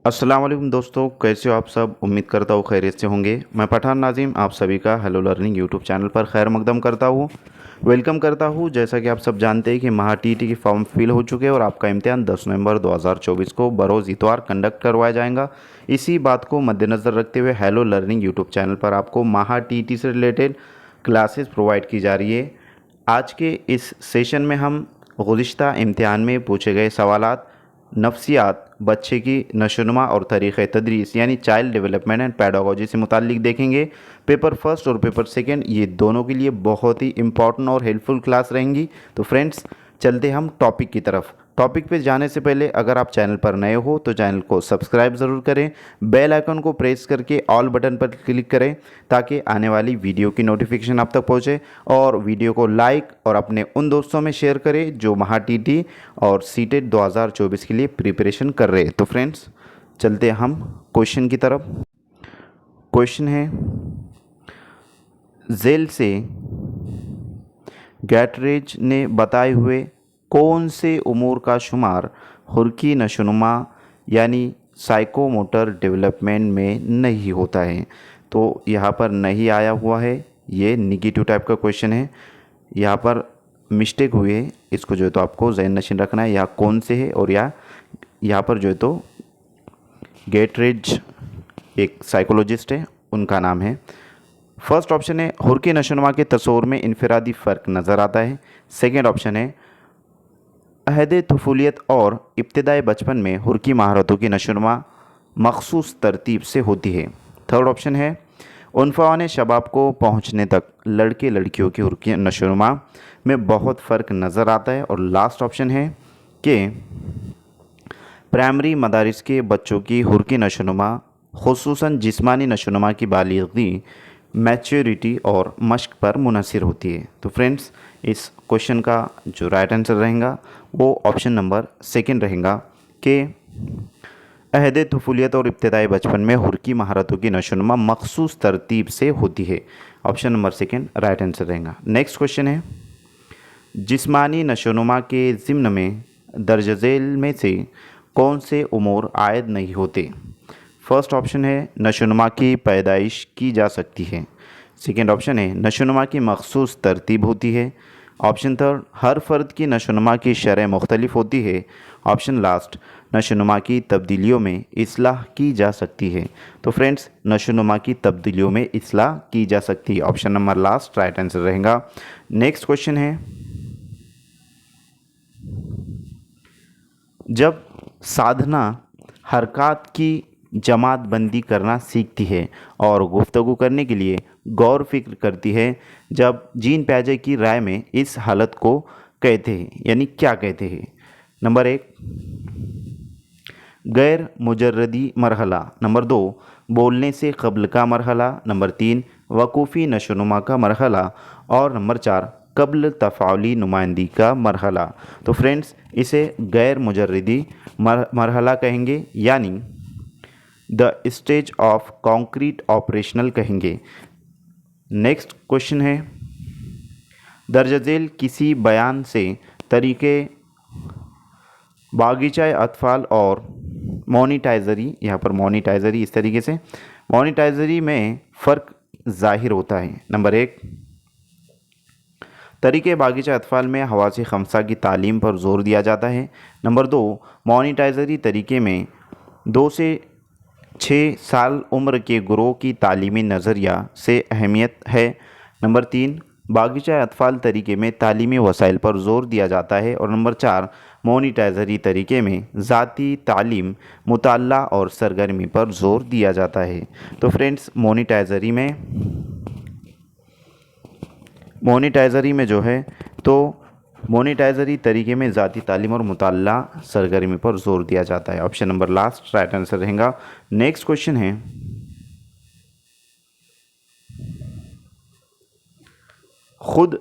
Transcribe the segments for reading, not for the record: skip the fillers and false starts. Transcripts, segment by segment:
अस्सलाम वालेकुम दोस्तों, कैसे हो आप सब। उम्मीद करता हूँ खैरियत से होंगे। मैं पठान नाजिम आप सभी का हेलो लर्निंग यूट्यूब चैनल पर खैर मकदम करता हूँ, वेलकम करता हूँ। जैसा कि आप सब जानते हैं कि महा टीईटी की फॉर्म फिल हो चुके हैं और आपका इम्तिहान 10 नवंबर 2024 को बरोज़ इतवार कंडक्ट करवाया जाएगा। इसी बात को मद्देनज़र रखते हुए हेलो लर्निंग यूट्यूब चैनल पर आपको महा टीईटी से रिलेटेड क्लासेस प्रोवाइड की जा रही है। आज के इस सेशन में हम गुज़िश्ता इम्तिहान में पूछे गए सवालात, नफ्सियात, बच्चे की नशोनुमा और तरीक़े तदरीस यानी चाइल्ड डेवलपमेंट एंड पैडागोजी से मुताल्लिक देखेंगे। पेपर फर्स्ट और पेपर सेकंड ये दोनों के लिए बहुत ही इंपॉर्टेंट और हेल्पफुल क्लास रहेंगी। तो फ्रेंड्स, चलते हम टॉपिक की तरफ। टॉपिक पे जाने से पहले अगर आप चैनल पर नए हो तो चैनल को सब्सक्राइब ज़रूर करें, बेल आइकन को प्रेस करके ऑल बटन पर क्लिक करें ताकि आने वाली वीडियो की नोटिफिकेशन आप तक पहुंचे, और वीडियो को लाइक और अपने उन दोस्तों में शेयर करें जो महा टीईटी और सीटेट 2024 के लिए प्रिपरेशन कर रहे हैं। तो फ्रेंड्स, चलते हम क्वेश्चन की तरफ। क्वेश्चन है, जेल से गैटरेज ने बताए हुए कौन से उमूर का शुमार हुर्की नशोनुमा यानी साइकोमोटर डेवलपमेंट में नहीं होता है। तो यहाँ पर नहीं आया हुआ है, ये निगेटिव टाइप का क्वेश्चन है। यहाँ पर मिस्टेक हुई है, इसको जो है तो आपको ज़हन नशीन रखना है। यहाँ कौन से है और यहाँ पर जो है तो गैटरेज एक साइकोलॉजिस्ट है, उनका नाम है। फर्स्ट ऑप्शन है, हुर्की नशोनुमा के तस्वुर में इनफरादी फ़र्क नज़र आता है। सेकेंड ऑप्शन है, अहद तफूलियत और इब्तदाई बचपन में हुर्की महारतों की नशोनुमा मखसूस तरतीब से होती है। थर्ड ऑप्शन है, उनफान शबाब को पहुँचने तक लड़के लड़कियों की हुर्की नशोनुमा में बहुत फ़र्क नज़र आता है। और लास्ट ऑप्शन है कि प्राइमरी मदारिस के बच्चों की हुर्की नशोनुमा खुसूसन जिस्मानी नशोनुमा की बालिग़ी मैच्योरिटी और मश्क पर मुनहसर होती है। तो फ्रेंड्स, इस क्वेश्चन का जो राइट आंसर रहेगा वो ऑप्शन नंबर सेकंड रहेगा कि अहद तफूलियत और इब्तदाई बचपन में हुर्की महारतों की नशोनुमा मखसूस तरतीब से होती है। Option number second right answer रहेगा। नेक्स्ट क्वेश्चन है, जिस्मानी नशोनुमा के ज़िम्न में दर्ज झेल में से कौन से उमूर आयद नहीं होते। फर्स्ट ऑप्शन है, नशोनुमा की पैदाइश की जा सकती है। सेकेंड ऑप्शन है, नशोनुमा की मखसूस तरतीब होती है। ऑप्शन थर्ड, हर फ़र्द की नशोनुमा की शरह मुख्तलिफ होती है। ऑप्शन लास्ट, नशोनुमा की तब्दीलियों में इस्लाह की जा सकती है। तो फ्रेंड्स, नशोनुमा की तब्दीलियों में इस्लाह की जा सकती है। Option number last right answer रहेगा। नेक्स्ट क्वेश्चन है, जब साधना हरकत की जमात बंदी करना सीखती है और गुफ्तगू करने के लिए गौर फिक्र करती है, जब जीन पियाजे की राय में इस हालत को कहते हैं, यानी क्या कहते हैं। नंबर एक, गैर मुजर्रदी मरहला। नंबर दो, बोलने से कब्ल का मरहला। नंबर तीन, वकूफ़ी नशोनुमा का मरहला। और नंबर चार, कब्ल तफ़ाउली नुमाइंदी का मरहला। तो फ्रेंड्स, इसे गैर मुजर्रदी मरहला कहेंगे, यानी the stage of concrete operational कहेंगे। नेक्स्ट क्वेश्चन है, दर्ज झेल किसी बयान से तरीके बागीचा अतफ़ाल और मोनिटाइजरी, यहाँ पर मोनिटाइजरी इस तरीके से, मोनिटाइजरी में फ़र्क ज़ाहिर होता है। नंबर एक, तरीके बागीचा अतफ़ाल में हवासी खमसा की तालीम पर ज़ोर दिया जाता है। नंबर दो, मोनिटाइजरी तरीके में 2 से 6 साल उम्र के गुरोह की तालीमी नज़रिया से अहमियत है। नंबर तीन, बागीचा अतफ़ाल तरीके में तालीमी वसाइल पर ज़ोर दिया जाता है। और नंबर चार, मोनिटाइजरी तरीके में ज़ाती तालीम, मुताल्ला और सरगर्मी पर ज़ोर दिया जाता है। तो फ्रेंड्स, मोनिटाइजरी में जो है तो मोनिटाइजरी तरीके में ज़ाती तालीम और मुताल्ला सरगर्मी पर ज़ोर दिया जाता है। Option number last right answer रहेगा। नेक्स्ट क्वेश्चन है, खुद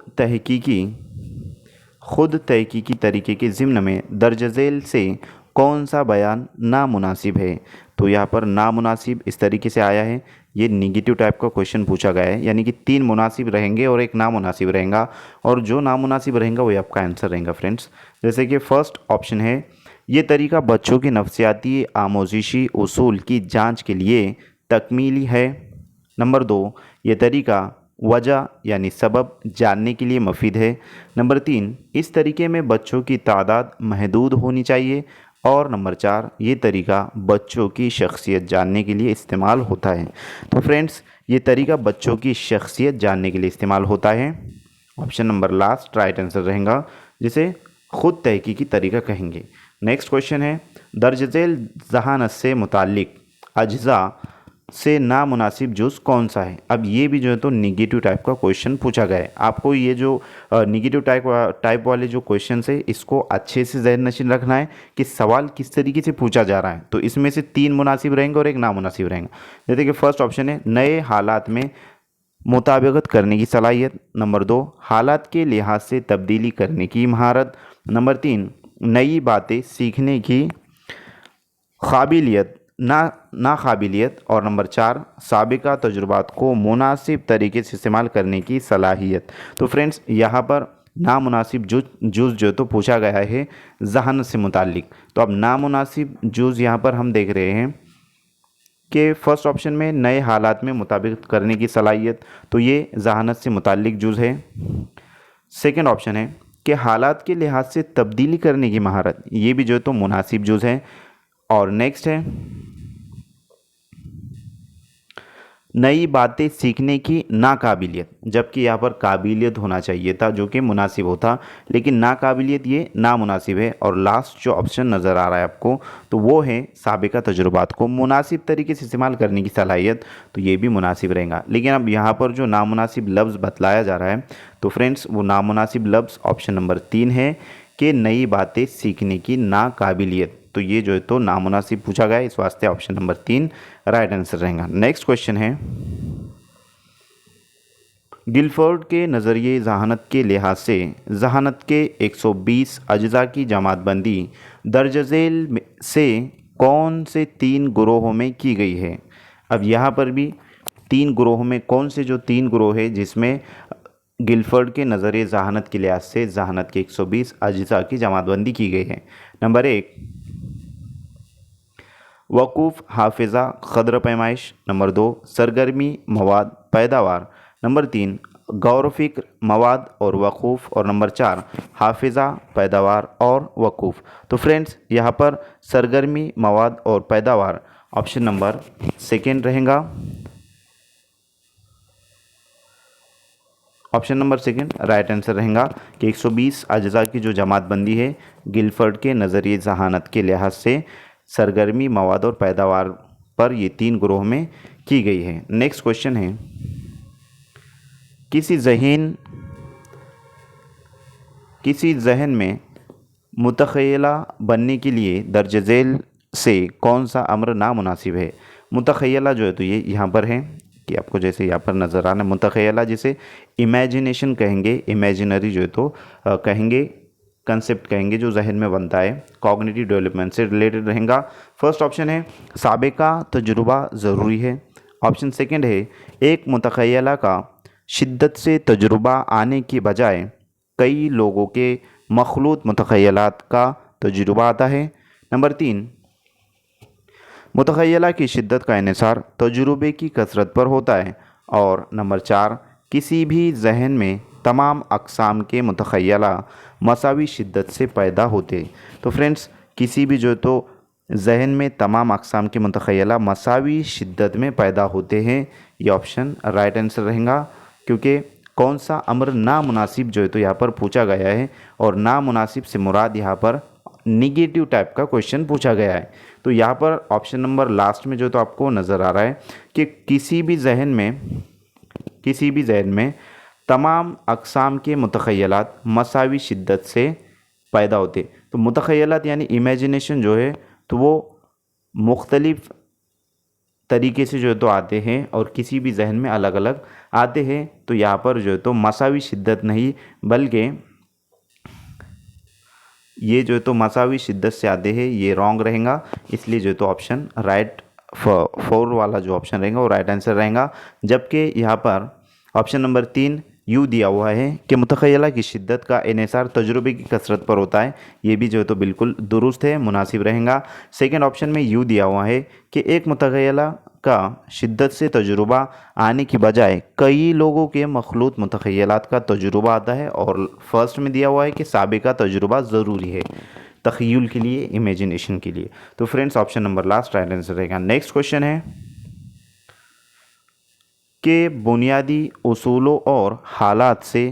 तहकीकी तरीके के ज़िम्न में दर्ज झेल से कौन सा बयान नामुनासिब है। तो यहाँ पर नामुनासिब इस तरीके से आया है, ये निगेटिव टाइप का क्वेश्चन पूछा गया है, यानी कि 3 मुनासिब रहेंगे और एक नामुनासिब रहेगा, और जो नामुनासिब रहेगा वही आपका आंसर रहेगा फ्रेंड्स। जैसे कि फर्स्ट ऑप्शन है, ये तरीका बच्चों की नफ्सियाती आमोजिशी उसूल की जांच के लिए तकमीली है। नंबर 2, ये तरीका वजह यानी सबब जानने के लिए मुफीद है। नंबर 3, इस तरीके में बच्चों की तादाद महदूद होनी चाहिए। और नंबर 4, ये तरीका बच्चों की शख्सियत जानने के लिए इस्तेमाल होता है। तो फ्रेंड्स, ये तरीका बच्चों की शख्सियत जानने के लिए इस्तेमाल होता है। Option number last right answer रहेगा, जिसे खुद तहकीकी तरीका कहेंगे। नेक्स्ट क्वेश्चन है, दर्ज झेल ज़हानत से मुताल्लिक अज्जा से नामुनासिब जुज़ कौन सा है। अब ये भी जो है तो निगेटिव टाइप का क्वेश्चन पूछा गया है। आपको ये जो निगेटिव टाइप वाले जो क्वेश्चन है, इसको अच्छे से ज़हन नशीन रखना है कि सवाल किस तरीके से पूछा जा रहा है। तो इसमें से 3 मुनासिब रहेंगे और 1 नामुनासिब रहेंगे। जैसे कि फर्स्ट ऑप्शन है नए हालात में मुताबिकत करने की सलाहियत। नंबर 2, हालात के लिहाज से तब्दीली करने की महारत। नंबर 3, नई बातें सीखने की काबिलियत ना काबिलियत। और नंबर 4, साबिका तजुर्बात को मुनासिब तरीके से इस्तेमाल करने की सलाहियत। तो फ्रेंड्स, यहाँ पर नामुनासिब जुज़ जो तो पूछा गया है ज़हानत से मुताल्लिक। तो अब नामुनासिब जुज़ यहाँ पर हम देख रहे हैं कि फर्स्ट ऑप्शन में नए हालात में मुताबिक करने की सलाहियत, तो ये ज़हानत से मुताल्लिक जुज़ है। सेकंड ऑप्शन है कि हालात के लिहाज से तब्दीली करने की महारत, ये भी जो है तो मुनासिब जुज़ है। और नेक्स्ट है नई बातें सीखने की नाकाबिलियत, जबकि यहाँ पर काबिलियत होना चाहिए था जो कि मुनासिब होता, लेकिन नाकाबिलियत ये नामुनासिब है। और लास्ट जो ऑप्शन नज़र आ रहा है आपको, तो वो है साबिका तजुर्बात को मुनासिब तरीके से इस्तेमाल करने की सलाहियत, तो ये भी मुनासिब रहेगा। लेकिन अब यहाँ पर जो नामुनासिब लफ्ज़ बतलाया जा रहा है, तो फ्रेंड्स वो नामुनासिब लफ्ज़ ऑप्शन नंबर 3 है कि नई बातें सीखने की नाकाबिलियत। तो ये जो है तो नामुनासिब पूछा गया है, इस वास्ते ऑप्शन नंबर 3 राइट आंसर रहेगा। नेक्स्ट क्वेश्चन है, गिलफोर्ड के नज़रिए ज़हानत के लिहाज से ज़हानत के 120 अज्जा की जमातबंदी दर्ज झेल से कौन से 3 ग्रोहों में की गई है। अब यहाँ पर भी 3 ग्रोहों में कौन से जो 3 ग्रोह है जिसमें गिलफोर्ड के नज़रिए ज़हानत के लिहाज से ज़हानत के 120 अज्जा की जमातबंदी की गई है। नंबर 1, वकूफ़ हाफिज़ा क़द्र पैमाइश। नंबर 2, सरगर्मी मवाद पैदावार। नंबर 3, गौर फ़िक्र मवाद और वकूफ़। और नंबर 4, हाफिज़ा पैदावार और वकूफ़। तो फ्रेंड्स, यहाँ पर सरगर्मी मवाद और पैदावार ऑप्शन नंबर सेकेंड रहेगा। Option number second right answer रहेगा कि 120 अज्जा की जो जमातबंदी है गिलफोर्ड के नज़रिए ज़हानत के लिहाज से सरगर्मी मवाद और पैदावार पर ये 3 ग्रोह में की गई है। नेक्स्ट क्वेश्चन है, किसी जहन में मुतख़य्यला बनने के लिए दर्ज झेल से कौन सा अम्र नामुनासिब है। मुतख़य्यला जो है तो ये यहाँ पर है कि आपको जैसे यहाँ पर नज़र आना, मुतख़य्यला जिसे इमेजिनेशन कहेंगे, इमेजिनरी जो है तो कहेंगे, कंसेप्ट कहेंगे जो जहन में बनता है, कॉग्निटिव डेवलपमेंट से रिलेटेड रहेगा। फर्स्ट ऑप्शन है साबिका तजुर्बा ज़रूरी है। ऑप्शन सेकंड है एक मुतख़य्यला का शिद्दत से तजुर्बा आने की बजाय कई लोगों के मखलूत मुतख़य्यलात का तजुर्बा आता है। नंबर 3, मुतख़य्यला की शिद्दत का इन्हिसार तजुर्बे की कसरत पर होता है। और नंबर 4, किसी भी जहन में तमाम अक़साम के मुतख़य्यला मसावी शिद्दत से पैदा होते। तो फ्रेंड्स, किसी भी जो तो जहन में तमाम अक़साम के मुतख़य्यला मसावी शिद्दत में पैदा होते हैं, ये ऑप्शन राइट आंसर रहेगा। क्योंकि कौन सा अम्र नामुनासिब जो है तो यहाँ पर पूछा गया है, और नामुनासिब से मुराद यहाँ पर निगेटिव टाइप का क्वेश्चन पूछा गया है। तो यहाँ पर ऑप्शन नंबर लास्ट में जो तो आपको नज़र आ रहा है कि किसी भी जहन में तमाम अक़साम के मुतख़य्यलात मसावी शिद्दत से पैदा होते। तो मुतख़य्यलात यानी इमेजिनेशन जो है तो वो मुख्तलिफ़ तरीके से जो है तो आते हैं और किसी भी जहन में अलग अलग आते हैं। तो यहाँ पर जो है तो मसावी शिद्दत नहीं, बल्कि ये जो है तो मसावी शिद्दत से आते हैं, ये रॉन्ग रहेगा। इसलिए जो है तो ऑप्शन राइट 4 वाला जो ऑप्शन रहेगा वो राइट आंसर रहेगा। जबकि यहाँ पर ऑप्शन नंबर 3 यू दिया हुआ है कि मुतखय्यला की शिद्दत का इन्हिसार तजुर्बे की कसरत पर होता है। ये भी जो है तो बिल्कुल दुरुस्त है, मुनासिब रहेगा। सेकेंड ऑप्शन में यू दिया हुआ है कि एक मुतखय्यला का शिद्दत से तजुर्बा आने की बजाय कई लोगों के मखलूत मुतखय्यलात का तजुर्बा आता है। और फर्स्ट में दिया हुआ है कि साबिका तजुर्बा ज़रूरी है तख़य्युल के लिए, इमेजिनेशन के लिए। तो friends option number last right answer रहेगा। नेक्स्ट क्वेश्चन है कि बुनियादी उसूलों और हालात से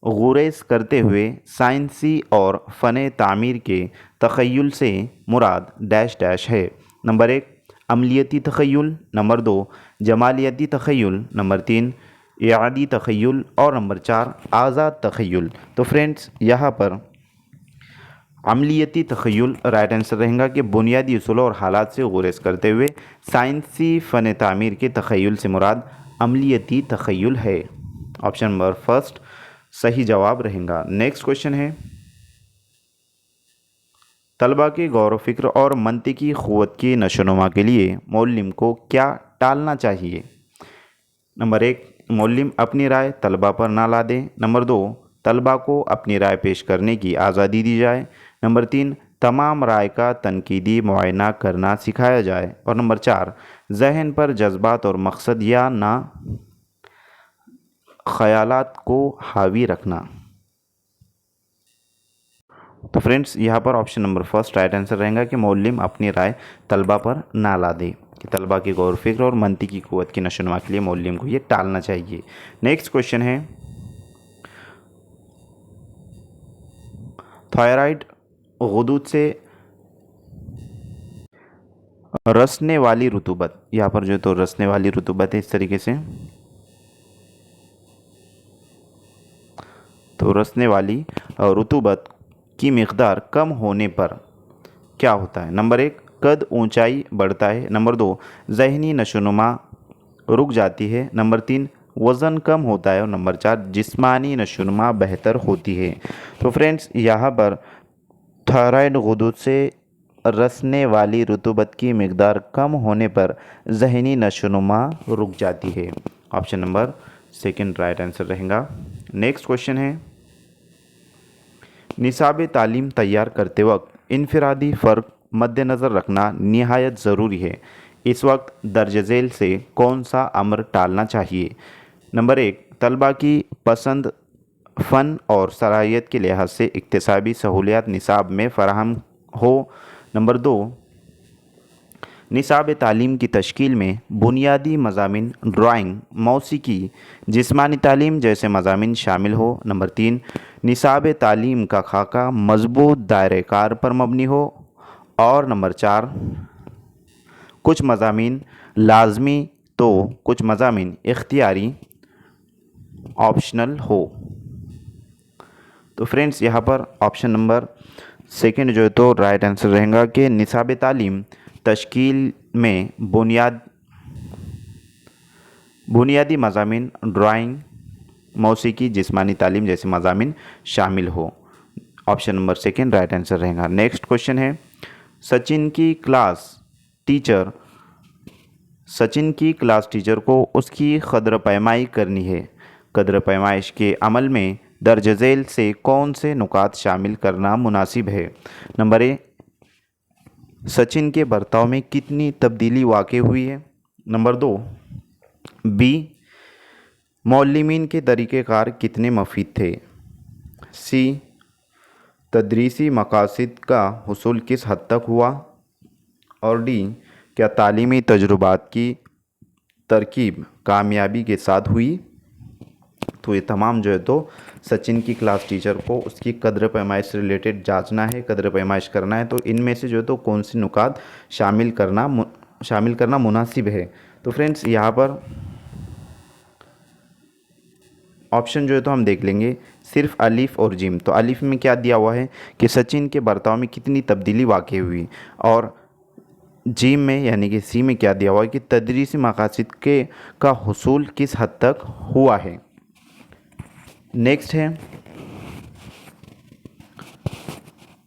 गुरेज करते हुए साइंसी और फ़न तामीर के तख़य्युल से मुराद डैश डैश है। नंबर 1 अमलियती तख़य्युल, नंबर 2 जमालियती तख़य्युल, नंबर 3 यादी तख़य्युल और नंबर 4 आज़ाद तख़य्युल। तो फ्रेंड्स यहाँ पर अमलियती तख़य्युल राइट आंसर रहेगा कि बुनियादी उसूलों और हालात से गुरेज करते हुए साइंसी फ़न तामीर के तख़य्युल से मुराद अमलियती तख़य्युल है। ऑप्शन नंबर फर्स्ट सही जवाब रहेगा। नेक्स्ट क्वेश्चन है तलबा के गौर फ़िक्र और मंतिकी क़ुव्वत की नशोनुमा के लिए मौल्लिम को क्या टालना चाहिए। नंबर 1 मौल्लिम अपनी राय तलबा पर ना ला दे। नंबर 2 तलबा को अपनी राय पेश करने की आज़ादी दी जाए। नंबर 3 तमाम राय का तनकीदी मुआयना करना सिखाया जाए। और नंबर 4 जहन पर जज्बात और मकसद या ना ख़यालात को हावी रखना। तो फ्रेंड्स यहाँ पर option number first right answer रहेगा कि मौल्लिम अपनी राय तलबा पर ना ला दे, कि तलबा की गौर फिक्र और मंतिकी क़ुव्वत की नशोनुमा के लिए मौल्लिम को ये टालना चाहिए। नेक्स्ट क्वेश्चन है थायराइड गुदूद से रसने वाली रुतूबत, यहाँ पर जो तो रसने वाली रुतूबत है इस तरीके से, तो रसने वाली रुतूबत की मिक़दार कम होने पर क्या होता है। नंबर 1 कद ऊंचाई बढ़ता है। नंबर 2 ज़हनी नशोनुमा रुक जाती है। नंबर 3 वज़न कम होता है। और नंबर 4 जिस्मानी नशोनुमा बेहतर होती है। तो फ्रेंड्स यहाँ पर थायराइड गुदूद से रसने वाली रुतूबत की मिक़दार कम होने पर ज़हनी नशोनुमा रुक जाती है। Option number second right answer रहेगा। नेक्स्ट क्वेश्चन है निसाब तालीम तैयार करते वक्त इनफरादी फ़र्क मद्देनज़र रखना निहायत ज़रूरी है। इस वक्त दर्ज झेल से कौन सा अमर टालना चाहिए। नंबर 1 तलबा की पसंद फ़न और सलाहियत के लिहाज से इक्तिसाबी सहूलियात निसाब में फ़राहम हो। नंबर 2 निसाब तालीम की तश्कील में बुनियादी मज़ामिन ड्राइंग, मौसीकी, जिस्मानी तालीम जैसे मज़ामिन शामिल हो। नंबर 3 निसाब तालीम का खाका मज़बूत दायरे कार पर मबनी हो। और नंबर 4 कुछ मज़ामिन लाजमी तो कुछ मज़ामिन इख्तियारी ऑप्शनल हो। तो फ्रेंड्स यहाँ पर ऑप्शन नंबर सेकंड जो है तो राइट आंसर रहेगा कि निसाब तालीम तश्कील में बुनियादी मज़ामिन ड्राइंग, मौसीकी, जिस्मानी तालीम जैसे मज़ामिन शामिल हो। Option number second right answer रहेगा। नेक्स्ट क्वेश्चन है सचिन की क्लास टीचर को उसकी कद्र पैमाई करनी है। कद्र पैमाइश के अमल में दर्ज झेल से कौन से नुकात शामिल करना मुनासिब है। नंबर 1 सचिन के बर्ताव में कितनी तब्दीली वाक़ई हुई है। नंबर 2 बी मौल्लिमीन के तरीक़ेकार कितने मुफीद थे। सी तदरीसी मकासद का हुसूल किस हद तक हुआ। और डी क्या तालीमी तजुर्बात की तरकीब कामयाबी के साथ हुई। तो ये तमाम जो है तो सचिन की क्लास टीचर को उसकी कद्र पैमाइश से रिलेटेड जांचना है, कद्र पैमाइश करना है। तो इनमें से जो है तो कौन सी नुकात शामिल करना मुनासिब है। तो फ्रेंड्स यहाँ पर ऑप्शन जो है तो हम देख लेंगे सिर्फ अलीफ़ और जिम। तो अलीफ़ में क्या दिया हुआ है कि सचिन के बर्ताव में कितनी तब्दीली वाक़ई हुई। और जिम में यानी कि सी में क्या दिया हुआ है कि तदरीसी मकासद का हुसूल किस हद तक हुआ है। नेक्स्ट है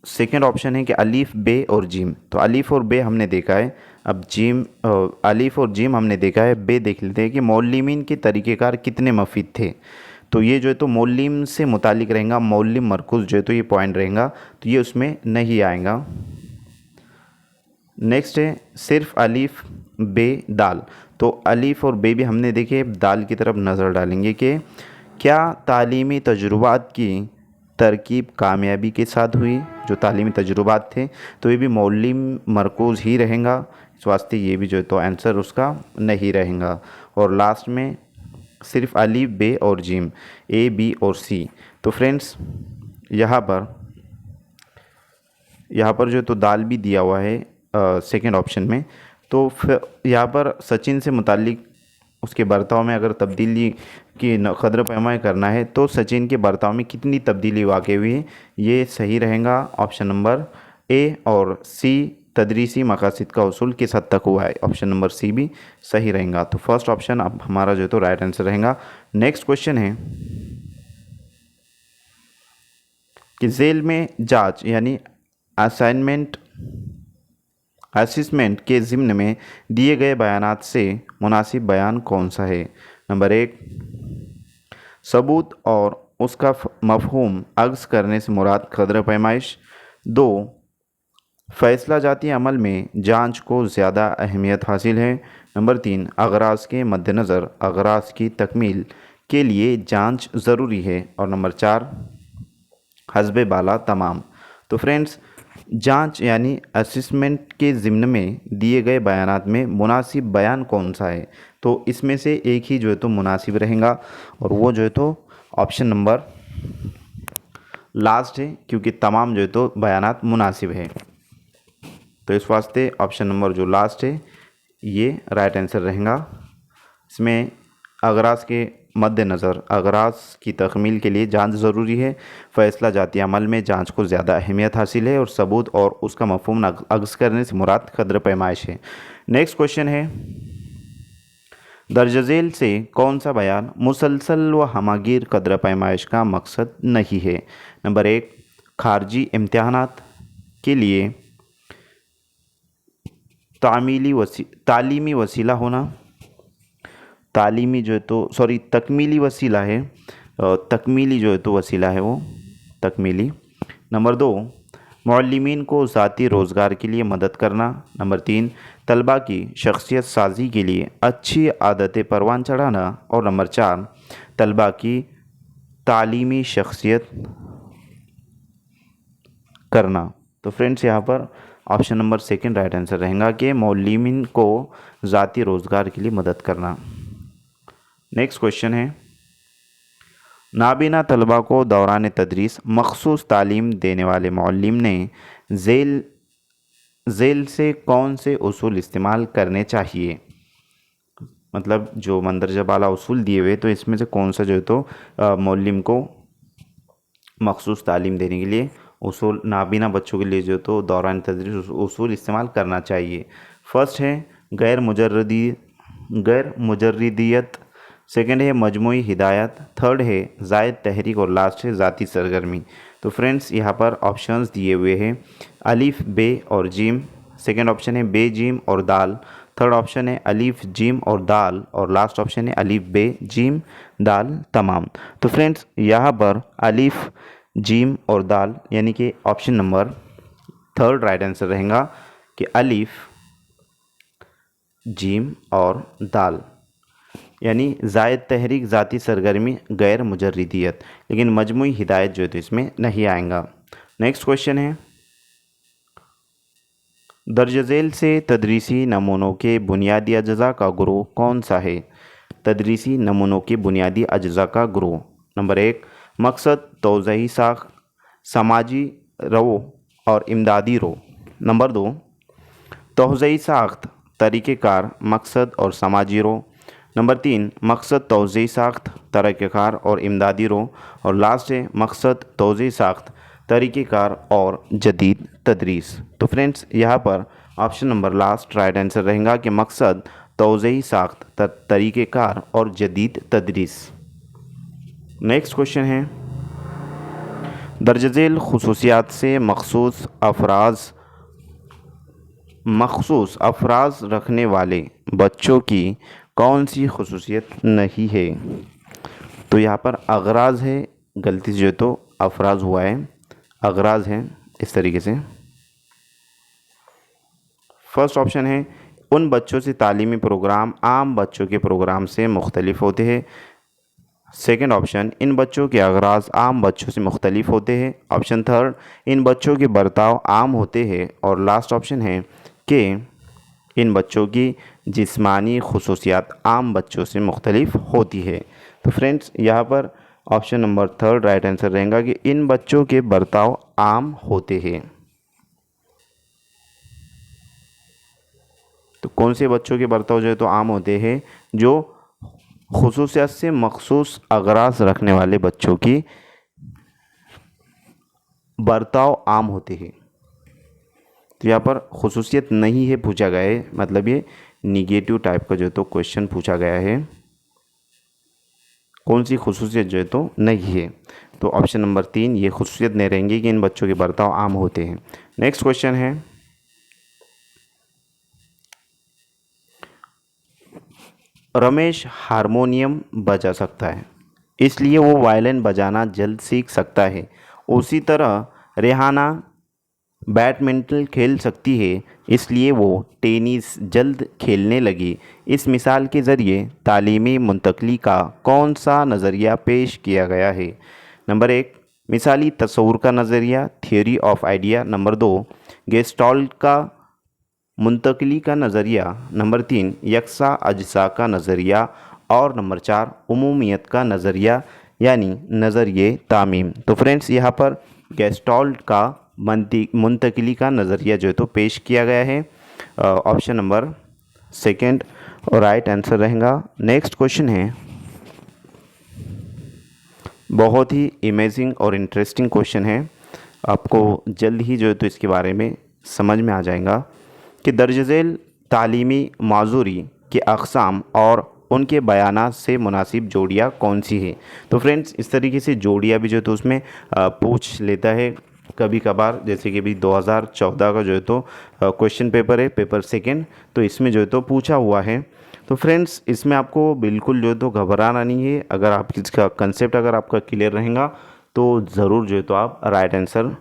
सेकेंड ऑप्शन है कि अलीफ़ बे और जिम। तो अलीफ़ और बे हमने देखा है, अब अलीफ़ और जिम हमने देखा है, बे देख लेते हैं कि मौल्लिमीन के तरीक़ेकार कितने मुफीद थे। तो ये जो है तो मौलिम से मुतालिक रहेगा, मौलिम मरकुज़ जो है तो ये पॉइंट रहेगा, तो ये उसमें नहीं आएगा। नेक्स्ट है सिर्फ अलीफ बे दाल। तो अलीफ और बे भी हमने देखे, दाल की तरफ नज़र डालेंगे कि क्या तालीमी तजुर्बात की तरकीब कामयाबी के साथ हुई। जो तालीमी तजुर्बात थे तो ये भी मौलिम मरकूज़ ही रहेगा, इस वास्ते ये भी जो है तो आंसर उसका नहीं रहेगा। और लास्ट में सिर्फ अलीफ बे और जीम, ए बी और सी। तो फ्रेंड्स यहाँ पर जो है तो दाल भी दिया हुआ है सेकंड ऑप्शन में। तो फिर यहाँ पर सचिन से मुतालिक उसके बर्ताव में अगर तब्दीली की कदर पैमाई करना है तो सचिन के बर्ताव में कितनी तब्दीली वाक़ई हुई है, ये सही रहेगा ऑप्शन नंबर ए। और सी तदरीसी मकासद का उसूल किस हद तक हुआ है, ऑप्शन नंबर सी भी सही रहेगा। तो फर्स्ट ऑप्शन अब हमारा जो है तो राइट आंसर रहेगा। नेक्स्ट क्वेश्चन है कि जेल में जांच यानी असेसमेंट के ज़िम्न में दिए गए बयानात से मुनासिब बयान कौन सा है। नंबर 1 सबूत और उसका मफहूम अक्स करने से मुराद कदर पैमाइश। 2 फैसला जाती अमल में जांच को ज़्यादा अहमियत हासिल है। नंबर 3 अगराज के मद्देनज़र अगराज की तकमील के लिए जांच ज़रूरी है। और नंबर 4 हस्बे बाला तमाम। तो फ्रेंड्स जांच यानी असेसमेंट के ज़िम्न में दिए गए बयानात में मुनासिब बयान कौन सा है, तो इसमें से एक ही जो है तो मुनासिब रहेगा और वो जो है तो ऑप्शन नंबर लास्ट है, क्योंकि तमाम जो है तो बयानात मुनासिब है। तो इस वास्ते ऑप्शन नंबर जो लास्ट है ये राइट आंसर रहेगा। इसमें अगराज के मद्देनज़र अगराज की तकमील के लिए जांच ज़रूरी है, फ़ैसला जाती अमल में जांच को ज़्यादा अहमियत हासिल है और सबूत और उसका मफहूम अक्स करने से मुराद कदर पैमाइश है। नेक्स्ट क्वेश्चन है दर्ज झेल से कौन सा बयान मुसलसल व हमागीर कदर पैमाइश का मकसद नहीं है। नंबर 1 खारजी इम्तिहानात के लिए तालीमी वसीला होना, तालीमी जो है तो तकमीली वसीला है, तकमीली जो है तो वसीला है वो तकमीली। नंबर 2 मुअल्लिमीन को ज़ाती रोज़गार के लिए मदद करना। नंबर 3 तलबा की शख्सियत साजी के लिए अच्छी आदतें परवान चढ़ाना। और नंबर 4 तलबा की तालीमी शख्सियत करना। तो फ्रेंड्स यहाँ पर option number second right answer रहेगा कि मुअल्लिमीन को ज़ाती रोज़गार के लिए मदद करना। नेक्स्ट क्वेश्चन है नाबीना तलबा को दौरान तदरीस मखसूस तालीम देने वाले मुअल्लिम ने झेल से कौन से उसूल इस्तेमाल करने चाहिए। मतलब जो मंदरजा बाला उसूल दिए हुए तो इसमें से कौन सा जो है तो मुअल्लिम को मखसूस तालीम देने के लिए उसूल नाबीना बच्चों के लिए जो तो दौरान तदरीस उसूल इस्तेमाल करना चाहिए। फर्स्ट है गैर मुजर्रिदियत, सेकंड है मजमूई हिदायत, थर्ड है ज़ायद तहरीक और लास्ट है ज़ाती सरगर्मी। तो फ्रेंड्स यहाँ पर ऑप्शंस दिए हुए हैं अलीफ बे और जीम, सेकंड ऑप्शन है बे जीम और दाल, थर्ड ऑप्शन है अलीफ जीम और दाल और लास्ट ऑप्शन है अलीफ बे जीम दाल तमाम। तो फ्रेंड्स यहाँ पर अलीफ जीम और दाल यानी कि option number third right answer रहेगा कि अलीफ जीम और दाल यानी ज़ायद तहरीक ज़ाती सरगर्मी गैर मुजर्रिदियत, लेकिन मजमूई हिदायत जो है तो इसमें नहीं आएगा। नेक्स्ट क्वेश्चन है दर्ज झेल से तदरीसी नमूनों के बुनियादी अज्जा का ग्रोह कौन सा है। तदरीसी नमूनों के बुनियादी अज्जा का ग्रोह। नंबर 1 मकसद तोज़ही साख, समाजी रो और इमदादी रो। नंबर 2 तोज़ही साख्त तरीक़ेकार मकसद और समाजी रो। नंबर 3 मकसद तोज़ही साख्त तरीक़ेकार और इमदादी रो। और लास्ट है मकसद तोज़ही साख्त तरीक़ेकार और जदीद तदरीस। तो फ्रेंड्स यहाँ पर option number last right answer रहेगा कि मकसद तोज़ही साख्त तरीक़ेकार और जदीद तदरीस। नेक्स्ट क्वेश्चन है दर्ज झेल खुसूसियात से मखसूस अफराज रखने वाले बच्चों की कौन सी खुसूसियत नहीं है। तो यहाँ पर अगराज है, गलती से जो है तो अफराज हुआ है, अगराज है इस तरीके से। फर्स्ट ऑप्शन है उन बच्चों से तालीमी प्रोग्राम आम बच्चों के प्रोग्राम से मुख्तलिफ होते हैं। सेकेंड ऑप्शन, इन बच्चों के अगराज आम बच्चों से मुख्तलिफ होते हैं। ऑप्शन थर्ड, इन बच्चों के बर्ताव आम होते हैं। और लास्ट ऑप्शन है कि इन बच्चों की जिस्मानी खुसूसियात आम बच्चों से मुख्तलिफ होती है। तो फ्रेंड्स यहाँ पर option number third right answer रहेगा कि इन बच्चों के बर्ताव आम होते हैं। तो कौन से बच्चों के बर्ताव जो है तो आम होते हैं? जो खुसूसियात से मखसूस अगराज रखने वाले बच्चों की बर्ताव आम होते हैं। तो यहाँ पर खुसूसियत नहीं है पूछा गया है, मतलब ये निगेटिव टाइप का जो है तो क्वेश्चन पूछा गया है। कौन सी खुसूसियत जो है तो नहीं है? तो ऑप्शन नंबर 3 ये खुसूसियत नहीं रहेंगी कि इन बच्चों के बर्ताव आम होते हैं। नेक्स्ट क्वेश्चन है, रमेश हारमोनियम बजा सकता है इसलिए वो वायलिन बजाना जल्द सीख सकता है। उसी तरह रेहाना बैडमिंटन खेल सकती है इसलिए वो टेनिस जल्द खेलने लगी। इस मिसाल के ज़रिए तालीमी मुंतकली का कौन सा नज़रिया पेश किया गया है? नंबर 1, मिसाली तस्वुर का नज़रिया, theory of idea. Number 2, gestalt का मुंतकली का नज़रिया। नंबर 3, यकसा अज्सा का नज़रिया। और नंबर 4, उमूमियत का नज़रिया यानी नज़रिए तामीम। तो फ्रेंड्स यहाँ पर गेस्टॉल्ट का मुंतकली का नज़रिया जो है तो पेश किया गया है। Option number second right answer रहेगा। नेक्स्ट क्वेश्चन है, बहुत ही इमेजिंग और इंटरेस्टिंग क्वेश्चन है, आपको जल्द ही जो है तो इसके बारे में समझ में आ जाएगा कि दर्ज झेल तालीमी माजूरी के अक़साम और उनके बयानात से मुनासिब जोड़ियाँ कौन सी है? तो फ्रेंड्स इस तरीके से जोड़ियाँ भी जो है तो उसमें पूछ लेता है कभी कभार, जैसे कि अभी 2014 का जो है तो क्वेश्चन पेपर है, पेपर सेकंड, तो इसमें जो है तो पूछा हुआ है। तो फ्रेंड्स इसमें आपको बिल्कुल जो है तो घबराना नहीं है। अगर आप इसका कंसेप्ट अगर आपका क्लियर रहेगा तो ज़रूर जो है तो आप राइट आंसर,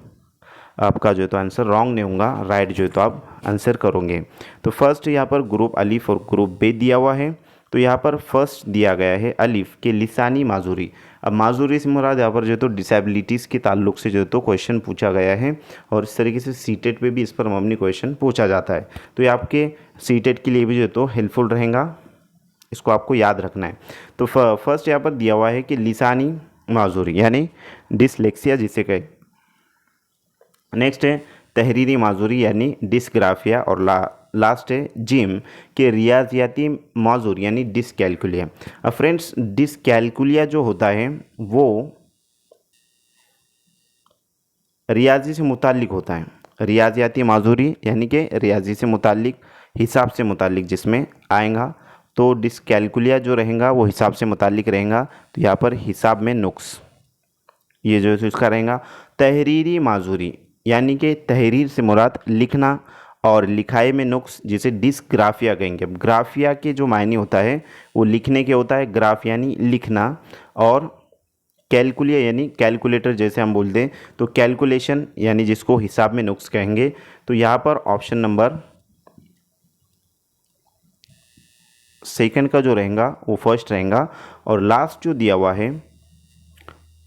आपका जो है तो आंसर रॉन्ग नहीं होगा, राइट जो है तो आप आंसर करोगे। तो फर्स्ट यहाँ पर ग्रुप अलीफ और ग्रुप बे दिया हुआ है। तो यहाँ पर फर्स्ट दिया गया है अलीफ के लिसानी माजूरी। अब माजूरी से मुराद यहाँ पर जो है तो डिसेबिलिटीज़ के ताल्लुक से जो है तो क्वेश्चन पूछा गया है, और इस तरीके से सीटेट पे भी इस पर मबनी क्वेश्चन पूछा जाता है। तो ये आपके सीटेट के लिए भी जो है तो हेल्पफुल रहेगा, इसको आपको याद रखना है। तो फर्स्ट यहाँ पर दिया हुआ है कि लिसानी माजूरी यानी डिसलेक्सिया जिसे कहे। नेक्स्ट है तहरीरी माजूरी यानी डिसग्राफिया। और लास्ट है जिम के रियाजियाती माजूर यानी डिसकैलकुलिया। अब फ्रेंड्स डिसकैलकुलिया जो होता है वो रियाजी से मुताल्लिक होता है। रियाजियाती माजूरी यानी कि रियाजी से मुताल्लिक, हिसाब से मुताल्लिक जिसमें आएगा। तो डिसकैलकुलिया जो रहेगा वो हिसाब से मुताल्लिक रहेगा। तो यहाँ पर हिसाब में नुक्स ये जो है इसका रहेगा। तहरीरी माजूरी यानी कि तहरीर से मुराद लिखना और लिखाई में नुक्स जिसे डिसग्राफिया कहेंगे। अब ग्राफिया के जो मायने होता है वो लिखने के होता है, ग्राफ यानी लिखना, और कैलकुलिया यानी कैलकुलेटर जैसे हम बोलते हैं, तो कैलकुलेशन यानी जिसको हिसाब में नुक्स कहेंगे। तो यहाँ पर ऑप्शन नंबर सेकंड का जो रहेगा वो फर्स्ट रहेगा। और लास्ट जो दिया हुआ है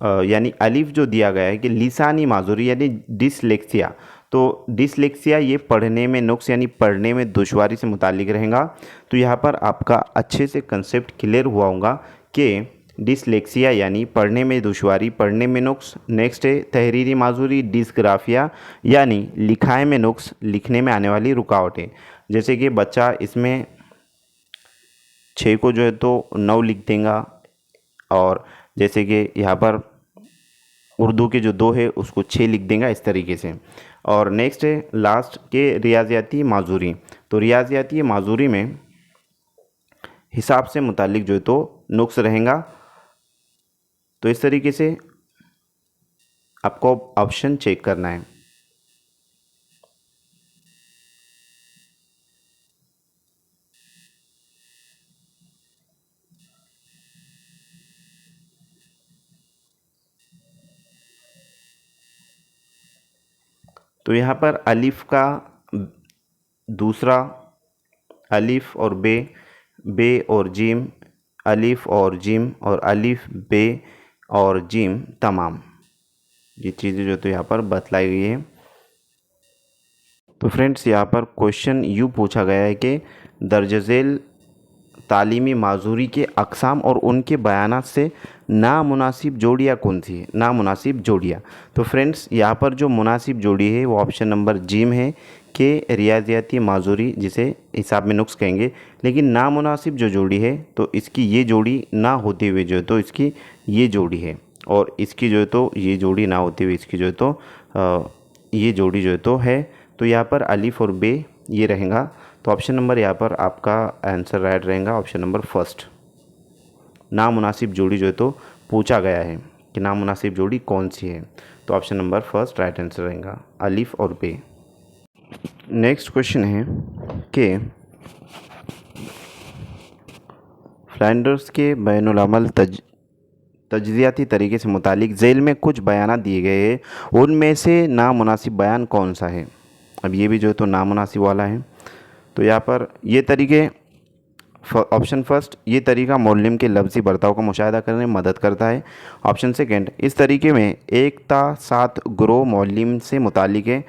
यानी अलिफ जो दिया गया है कि लिसानी माजूरी यानी डिसलेक्सिया, तो डिसलेक्सिया ये पढ़ने में नुक्स यानी पढ़ने में दुश्वारी से मुतालिक रहेगा। तो यहाँ पर आपका अच्छे से कंसेप्ट क्लियर हुआ होगा कि डिसलेक्सिया यानी पढ़ने में दुश्वारी, पढ़ने में नुक्स। नेक्स्ट है तहरीरी माजूरी डिसग्राफिया यानी लिखाई में नुक्स, लिखने में आने वाली रुकावटें। जैसे कि बच्चा इसमें 6 को जो है तो 9 लिख देगा, और जैसे कि यहाँ पर उर्दू के जो 2 है उसको 6 लिख देगा, इस तरीके से। और नेक्स्ट है लास्ट के रियाजियाती माजूरी। तो रियाजियाती माजूरी में हिसाब से मुतालिक जो है तो नुक्स रहेगा। तो इस तरीके से आपको ऑप्शन चेक करना है। तो यहाँ पर अलिफ का दूसरा, अलिफ और बे और जीम, अलिफ और जीम और अलिफ बे और जीम तमाम, ये चीज़ें जो तो यहाँ पर बतलाई गई है। तो फ्रेंड्स यहाँ पर क्वेश्चन यूँ पूछा गया है कि दर्ज झेल तालीमी माजूरी के अक़साम और उनके बयानात से नामुनासिब जोड़ियाँ कौन सी है? नामुनासिब जोड़ियाँ। तो फ्रेंड्स यहाँ पर जो मुनासिब जोड़ी है वो ऑप्शन नंबर जीम है कि रियाज़ियाती माजूरी, जिसे हिसाब में नुक्स कहेंगे। लेकिन नामुनासिब जो जोड़ी है तो इसकी ये जोड़ी ना होते हुए जो है तो इसकी ये जोड़ी है, और इसकी जो है तो ये जोड़ी ना होते हुए इसकी जो है तो ये जोड़ी जो है तो है। तो यहाँ पर अलिफ और बे ये रहेगा। तो ऑप्शन नंबर यहाँ पर आपका आंसर राइट रहेगा, ऑप्शन नंबर फर्स्ट। नामुनासिब जोड़ी जो है तो पूछा गया है कि नामुनासिब जोड़ी कौन सी है, तो option number first right answer रहेगा, अलिफ और बे। नेक्स्ट क्वेश्चन है कि फ्लैंडर्स के बैनुल अमल तज्ज़ियाती तरीके से मुतालिक झेल में कुछ बयान दिए गए हैं, उनमें से नामुनासिब बयान कौन सा है? अब ये भी जो है तो नामुनासिब वाला है। तो यहाँ पर ये तरीके, ऑप्शन फर्स्ट, ये तरीका मौलिम के लफ्ज़ी बर्ताव का मुशाहिदा करने में मदद करता है। ऑप्शन सेकंड, इस तरीके में एकता सात ग्रोह मौलिम से मुतालिक है।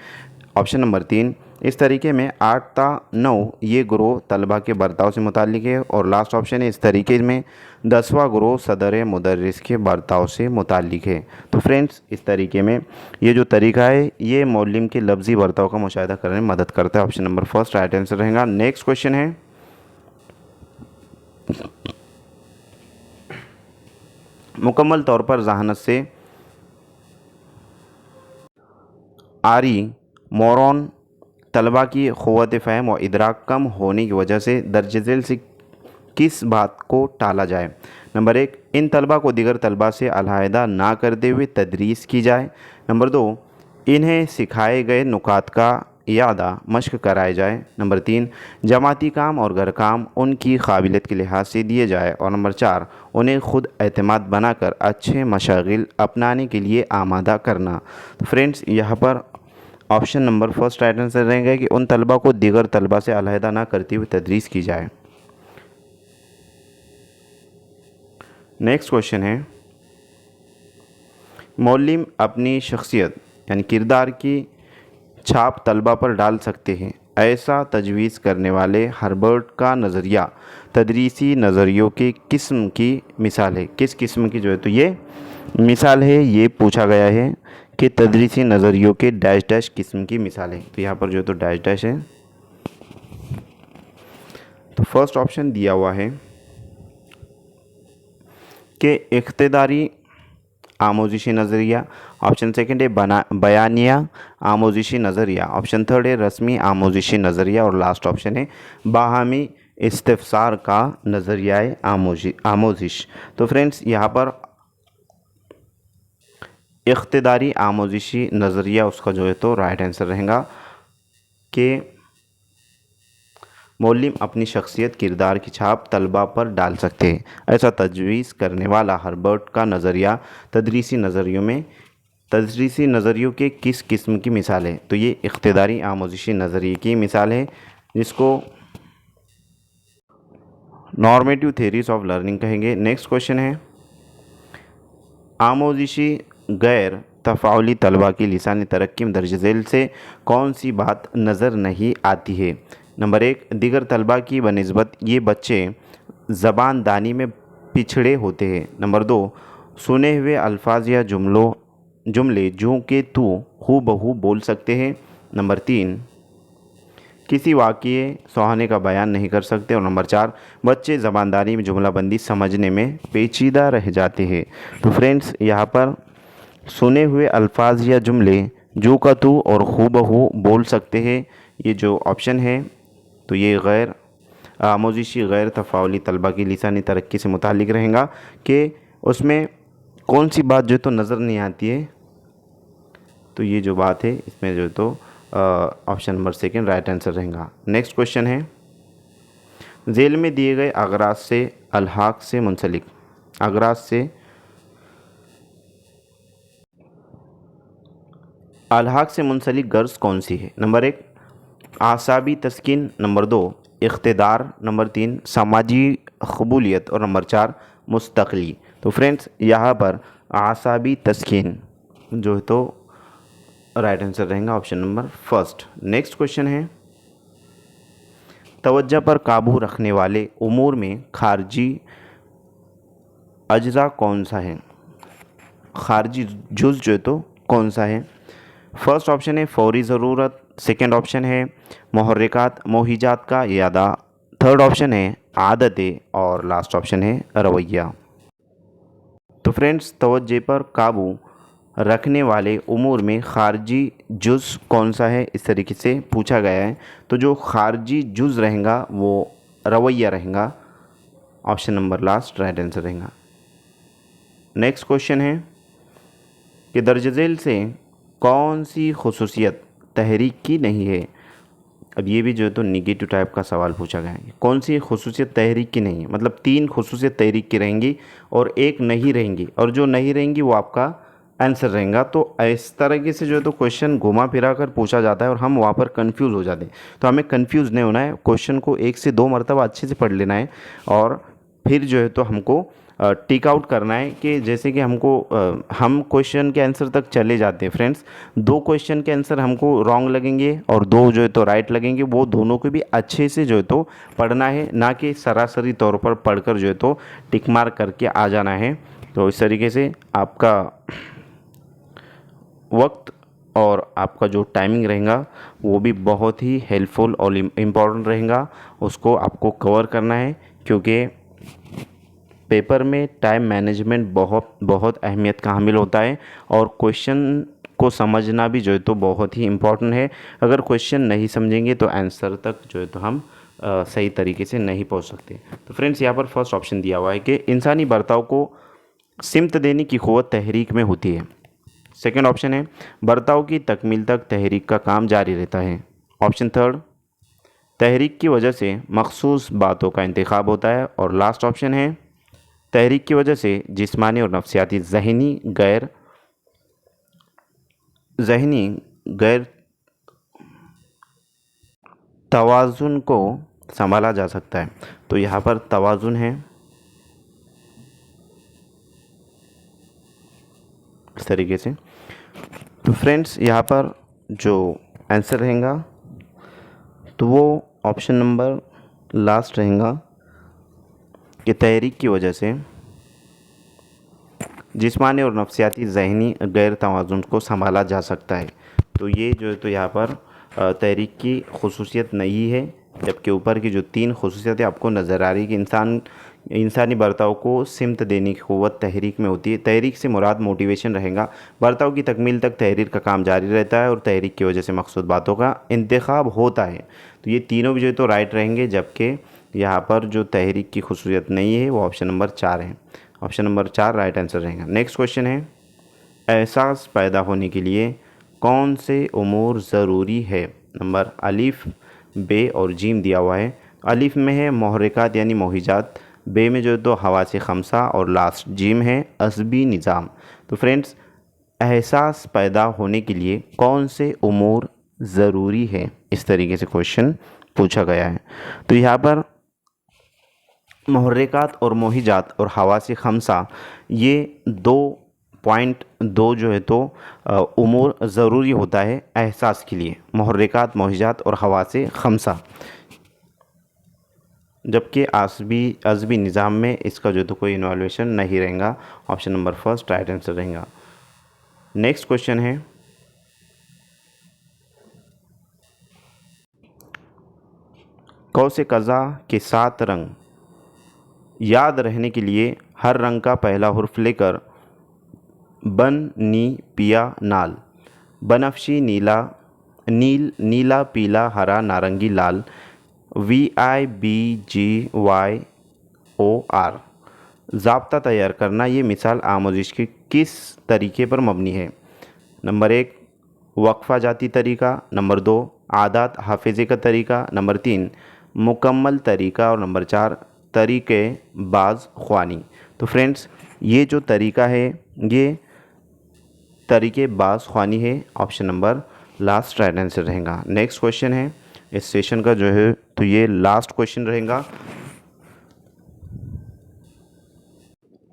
ऑप्शन नंबर तीन, इस तरीके में 8 ता 9 ये ग्रोह तलबा के बर्ताव से मुतालिक है। और लास्ट ऑप्शन है, इस तरीके में 10वां ग्रोह सदर मुदर्रिस के बर्ताव से मुतालिक है। तो फ्रेंड्स इस तरीके में ये जो तरीका है ये मौलिम के लफ्ज़ी बर्ताव का मुशाहिदा करने में मदद करता है। Option number first right answer रहेगा। नेक्स्ट क्वेश्चन है, मुकम्मल तौर पर जहानत से आरी मोरन तलबा की क़ुव्वत फ़हम और इदराक कम होने की वजह से दर्ज झेल से किस बात को टाला जाए? नंबर एक, इन तलबा को दीगर तलबा से अलहदा ना करते हुए तदरीस की जाए। नंबर दो, इन्हें सिखाए गए नुकात का यादा मश्क कराए जाए। नंबर तीन, जमाती काम और घर काम उनकी काबिलियत के लिहाज से दिए जाए। और नंबर चार, उन्हें ख़ुद एतमाद बनाकर अच्छे मशागिल अपनाने के लिए आमादा करना। तो फ्रेंड्स यहाँ पर option number first right answer रहेगा कि उन तलबा को दीगर तलबा से अलहदा ना करते हुए तदरीस की जाए। नेक्स्ट क्वेश्चन है, मौलिम अपनी शख्सियत यानी किरदार की छाप तलबा पर डाल सकते हैं, ऐसा तजवीज़ करने वाले हर्बर्ट का नज़रिया तदरीसी नज़रियों के किस्म की मिसाल है? किस किस्म की जो है तो ये मिसाल है, ये पूछा गया है कि तदरीसी नज़रियों के डैश डैश किस्म की मिसाल है। तो यहाँ पर जो है तो डैश डैश है। तो फर्स्ट ऑप्शन दिया हुआ है कि इख्तिदारी आमोजिशी नज़रिया। ऑप्शन सेकंड है बयानिया आमोजिशी नज़रिया। ऑप्शन थर्ड है रस्मी आमोजिशी नज़रिया। और लास्ट ऑप्शन है बाहमी इस्तिफसार का नज़रिया आमोजिश। तो फ्रेंड्स यहाँ पर इख्तिदारी आमोजिशी नज़रिया उसका जो है तो राइट आंसर रहेगा कि मौलिम अपनी शख्सियत किरदार की छाप तलबा पर डाल सकते हैं, ऐसा तजवीज़ करने वाला हर्बर्ट का नज़रिया तदरीसी नज़रियों के किस किस्म की मिसाल है? तो ये इख्तिदारी आमोजिशी नज़रिए की मिसाल है, जिसको नॉर्मेटिव थेरीज ऑफ लर्निंग कहेंगे। नेक्स्ट क्वेश्चन है, आमोजिशी गैर तफ़ाउली तलबा की लिसानी तरक्की में दर्ज झेल से कौन सी बात नज़र नहीं आती है? नंबर एक, दीगर तलबा की बनिस्बत ये बच्चे ज़बान दानी में पिछड़े होते हैं। नंबर दो, सुने हुए अल्फाज या जुमले जो कि तू हू बहू बोल सकते हैं। नंबर तीन, किसी वाक़ये सुहाने का बयान नहीं कर सकते। और नंबर चार, बच्चे ज़बानदारी में जुमलाबंदी समझने में पेचीदा रह जाते हैं। तो फ्रेंड्स यहाँ पर सुने हुए अल्फाज या जुमले जो का तू और हू बहू बोल सकते हैं, ये जो ऑप्शन है तो ये गैर आमोजिशी गैर तफ़ाउली तलबा की लिसानी तरक्की से मुतालिक रहेगा कि उसमें कौन सी बात जो तो नज़र नहीं आती है। तो ये जो बात है इसमें जो तो option number second right answer रहेगा। नेक्स्ट क्वेश्चन है, झेल में दिए गए अगराज से अलहाक से मुंसलिक अगराज से अलहाक से मुंसलिक गर्ज कौन सी है? नंबर 1 आसाबी तस्कीन, नंबर 2 इख्तिदार, नंबर 3 समाजी कबूलियत और नंबर 4 मुस्तकली। तो फ्रेंड्स यहाँ पर आसाबी तस्कीन जो है तो राइट आंसर रहेगा option number first. Next question है तवज्जो पर काबू रखने वाले उमूर में खारजी अज्जा कौन सा है? खारजी जुज़ जो है तो कौन सा है? फर्स्ट ऑप्शन है फौरी ज़रूरत, सेकंड ऑप्शन है मुहर्रिकात मोहिजात का यादा, थर्ड ऑप्शन है आदतें और लास्ट ऑप्शन है रवैया। तो फ्रेंड्स तवज्जो पर काबू रखने वाले उमूर में खारजी जुज़ कौन सा है, इस तरीके से पूछा गया है। तो जो खारजी जुज़ रहेगा वो रवैया रहेगा, option number last right answer रहेगा। नेक्स्ट क्वेश्चन है कि दर्ज झेल से कौन सी खुसूसियत तहरीक की नहीं है? अब ये भी जो है तो निगेटिव टाइप का सवाल पूछा गया है। कौन सी खुसूसियत तहरीक की नहीं है, मतलब 3 खुसूसियत तहरीक की रहेंगी और एक नहीं रहेंगी, और जो नहीं रहेंगी वो आपका आंसर रहेगा। तो इस तरीके से जो है तो क्वेश्चन घुमा फिरा कर पूछा जाता है और हम वहाँ पर कंफ्यूज हो जाते हैं। तो हमें कंफ्यूज नहीं होना है, क्वेश्चन को 1 से 2 मरतबा अच्छे से पढ़ लेना है और फिर जो है तो हमको टिक आउट करना है कि जैसे कि हम क्वेश्चन के आंसर तक चले जाते हैं फ्रेंड्स। 2 क्वेश्चन के आंसर हमको रॉन्ग लगेंगे और 2 जो है तो राइट लगेंगे, वो दोनों को भी अच्छे से जो है तो पढ़ना है, ना कि सरासरी तौर पर पढ़कर जो है तो टिक मार्क करके आ जाना है। तो इस तरीके से आपका वक्त और आपका जो टाइमिंग रहेगा वो भी बहुत ही हेल्पफुल और इम्पॉर्टेंट रहेगा, उसको आपको कवर करना है, क्योंकि पेपर में टाइम मैनेजमेंट बहुत बहुत अहमियत का हामिल होता है और क्वेश्चन को समझना भी जो है तो बहुत ही इम्पोर्टेंट है। अगर क्वेश्चन नहीं समझेंगे तो आंसर तक जो है तो हम सही तरीके से नहीं पहुंच सकते। तो फ्रेंड्स यहाँ पर फर्स्ट ऑप्शन दिया हुआ है कि इंसानी बर्ताव को सिमत देने की क़ुव्वत तहरीक में होती है। सेकंड ऑप्शन है बर्ताव की तकमील तक तहरीक का काम जारी रहता है। ऑप्शन थर्ड तहरीक की वजह से मखसूस बातों का इंतखाब होता है। और लास्ट ऑप्शन है तहरीक की वजह से जिस्मानी और नफ्सियाती ज़हनी गैर तवाज़ुन को संभाला जा सकता है। तो यहाँ पर तवाज़ुन है, इस तरीके से। तो फ्रेंड्स यहाँ पर जो आंसर रहेगा तो वो ऑप्शन नंबर लास्ट रहेगा कि तहरीक की वजह से जिस्मानी और नफ्सियाती ज़हनी गैर तवाज़ुन को संभाला जा सकता है। तो ये जो है तो यहाँ पर तहरीक की खुसूसियत नहीं है, जबकि ऊपर की जो 3 खुसूसियतें आपको नज़र आ रही कि इंसानी बर्ताव को सिमत देने की क़ुव्वत तहरीक में होती है। तहरीक से मुराद मोटिवेशन रहेगा, बर्ताव की तकमील तक तहरीर का काम जारी रहता है और तहरीक की वजह से मकसूद बातों का इंतखाब होता है। तो ये तीनों भी जो है तो राइट रहेंगे, जबकि यहाँ पर जो तहरीक की खुसूसियत नहीं है वो ऑप्शन नंबर 4 है। ऑप्शन नंबर 4 राइट आंसर रहेगा। नेक्स्ट क्वेश्चन है एहसास पैदा होने के लिए कौन से उमूर ज़रूरी है? नंबर अलिफ, बे और जीम दिया हुआ है। अलिफ में है मुहर्रिकात यानी मोहिजात, बे में जो है तो हवास खमसा और लास्ट जीम है असबी निज़ाम। तो फ्रेंड्स एहसास पैदा होने के लिए कौन से उमूर ज़रूरी है, इस तरीके से क्वेश्चन पूछा गया है। तो यहाँ पर मुहर्रिकात और मोहिजात और हवास खमसा ये 2.2 जो है तो उमूर ज़रूरी होता है एहसास के लिए, मुहर्रिकात मोहिजात और हवास खमसा, जबकि अज़बी निज़ाम में इसका जो तो कोई इन्वॉल्वेशन नहीं रहेगा। Option number first right answer रहेगा। नेक्स्ट क्वेश्चन है कौसे कज़ा के 7 रंग याद रहने के लिए हर रंग का पहला हुर्फ लेकर बन, नी, पिया, नाल, बनफशी, नीला, नीला, पीला, हरा, नारंगी, लाल, VIBGYOR ज़ाब्ता तैयार करना ये मिसाल आमोजिश के किस तरीके पर मबनी है? नंबर 1 वक्फ़ा जाती तरीका, नंबर 2 आदात हाफिज़े का तरीका, नंबर 3 मुकम्मल तरीका और नंबर 4 तरीक़े बाज़ ख़्वानी। तो फ्रेंड्स ये जो तरीका है ये तरीके बास ख्वानी है। Option number last right answer रहेगा। नेक्स्ट क्वेश्चन है इस सेशन का जो है, तो ये लास्ट क्वेश्चन रहेगा।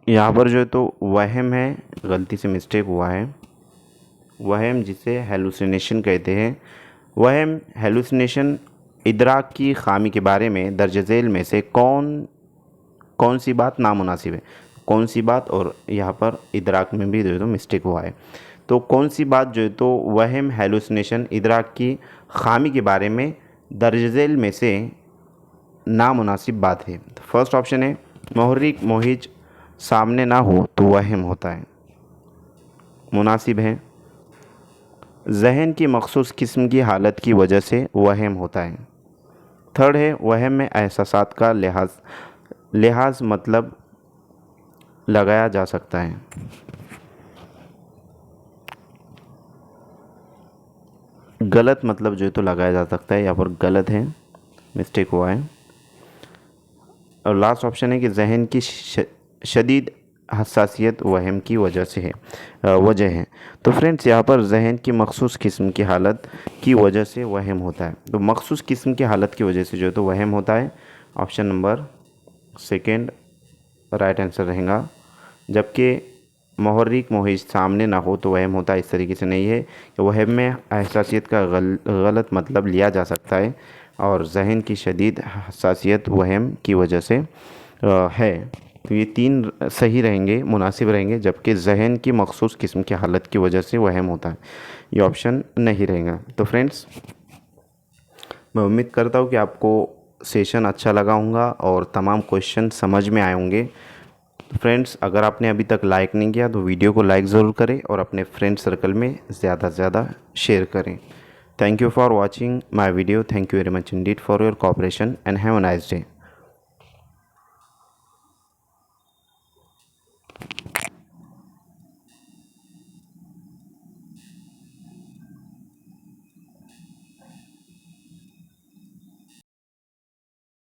यहाँ पर जो है तो वहम है, गलती से मिस्टेक हुआ है। वहम जिसे हेलुसिनेशन कहते हैं, वहम हेलुसिनेशन इदराक की खामी के बारे में दर्ज झेल में से कौन सी बात नामुनासिब है। कौन सी बात, और यहाँ पर इदराक में भी जो है तो मिस्टेक हुआ है। तो कौन सी बात जो है तो वहम हेलुसिनेशन इदराक की खामी के बारे में दर्ज झेल में से नामुनासिब बात है। तो फर्स्ट ऑप्शन है मुहर्रिक मोहिज सामने ना हो तो वहम होता है, मुनासिब है। जहन की मखसूस किस्म की हालत की वजह से वहम होता है। थर्ड है वहम में एहसासात का लिहाज मतलब लगाया जा सकता है। गलत मतलब जो है तो लगाया जा सकता है, यहाँ पर गलत है, मिस्टेक हुआ है। और लास्ट ऑप्शन है कि जहन की शदीद हसासियत वहम की वजह से है, वजह है। तो फ्रेंड्स यहाँ पर जहन की मखसूस किस्म की हालत की वजह से वहम होता है। तो मखसूस किस्म की हालत की वजह से जो है तो वहम होता है। Option number second right answer रहेगा। जबकि मुहर्रिक मोहिज सामने ना हो तो वहम होता है, इस तरीके से नहीं है कि वहम में एहसासियत का गलत मतलब लिया जा सकता है, और जहन की शदीद हसासियत वहम की वजह से है। तो ये तीन सही रहेंगे, मुनासिब रहेंगे। जबकि जहन की मखसूस किस्म की हालत की वजह से वहम होता है, ये ऑप्शन नहीं रहेगा। तो फ्रेंड्स मैं उम्मीद करता हूँ कि आपको सेशन अच्छा लगा होगा और तमाम क्वेश्चन समझ में आए होंगे। फ्रेंड्स अगर आपने अभी तक लाइक नहीं किया तो वीडियो को लाइक ज़रूर करें और अपने फ्रेंड सर्कल में ज़्यादा से ज़्यादा शेयर करें। Thank you for watching my video. Thank you very much Indeed for your cooperation and have a nice day.